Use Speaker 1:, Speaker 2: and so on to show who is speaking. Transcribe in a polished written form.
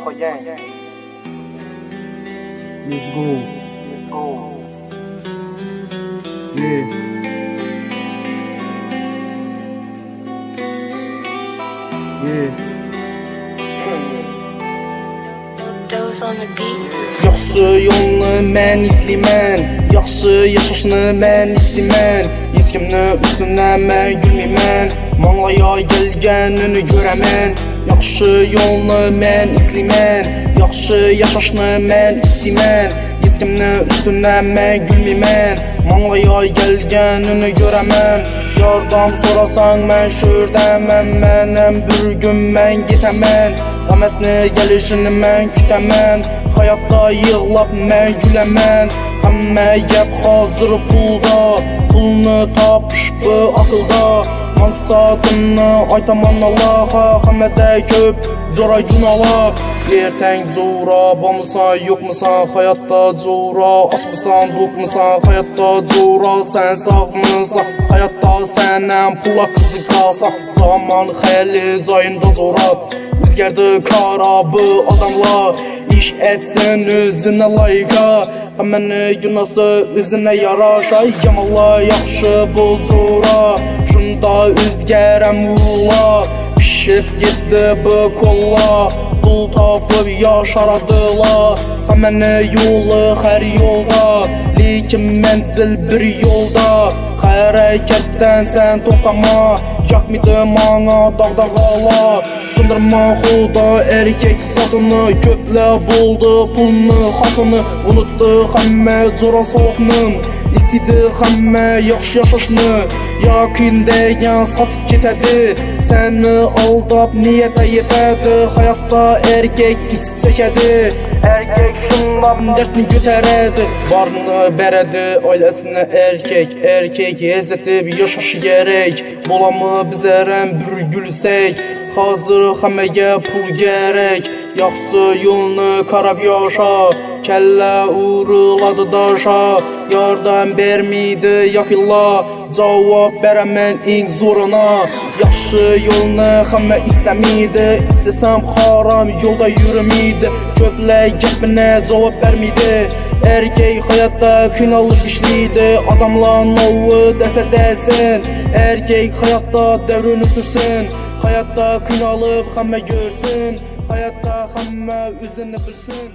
Speaker 1: Let's go. Yeah.
Speaker 2: Those on the beat.
Speaker 3: Yaxşı yolunu mən izləyəm, yaxşı yaşashını mən istəyəm. Heç kimni üstündən mən gülməyəm, mənlaya gəlgənini görəmən. Yaxşı yolunu mən izləyəm, yaxşı yaşashını mən istəyəm. Heç kimni üstündən mən gülməyəm, mənlaya gəlgənini görəmən. Yardım sorasan mən şördəmən, mənim bir gün mən getəmən. Rəhmətni gəlişini mən kütəmən, həyatda yığlab mən güləmən. Həmmə gəp hazır pulda, pulunu tapış bu akılda. Mansatını aytaman Allaha, həmmədə köp cora günala. Ertəng cora, bamısan, yoxmusan, həyatda cora. Asmısan, dokmusan, həyatda cora. Sən sağmısan, həyatda sənəm pula qızı qalsa. Zaman xəli cayında cora. Özgərdi karabı adamlar, iş etsin özünə layıqa. Həməni günası özünə yaraşa, yamalla yaxşı bul cora. Şunda özgərəm ula, pişib getdi bu kolla. Pul tapıb yaşaradılar, həməni yolu hər yolda. Lekin mənzil bir yolda, hərəkətdən sən toxtama. Yakmıdı mana dağda qala, sındırma xuda erkek satını. Köplə buldu pulunu, xatını, unutdu həmmə cora soğunun. İstidi həmmə yaxşı yaşashını, yakindəyən satıb getədi. Səni aldab niyyətə yetədi, həyatda erkek içib çəkədi. Erkek şunlab dərdini götərədi, varını bərədi ailəsinə erkek. Erkek əzətib yaşaşı gərək, bolamı bizərəm bir gülsək. Hazır həməyə pul gərək, yaxşı yolunu qarab yaşa. Kəllə uğruladı daşa, yardım vermiydi yakilla. Cavab verəmən eng zoruna, yaxşı yolunu həmmə istəmiydi. İstəsəm haram yolda yürümiydi, köplə gəpinə cavab vermiydi. Erkek həyatda qınalıb işliydi, adamların ovu dəsə dəsin. Erkek həyatda dəvrünü sürsün, həyatda qınalıb həmmə görsün. Həyatda həmmə özünü bilsin.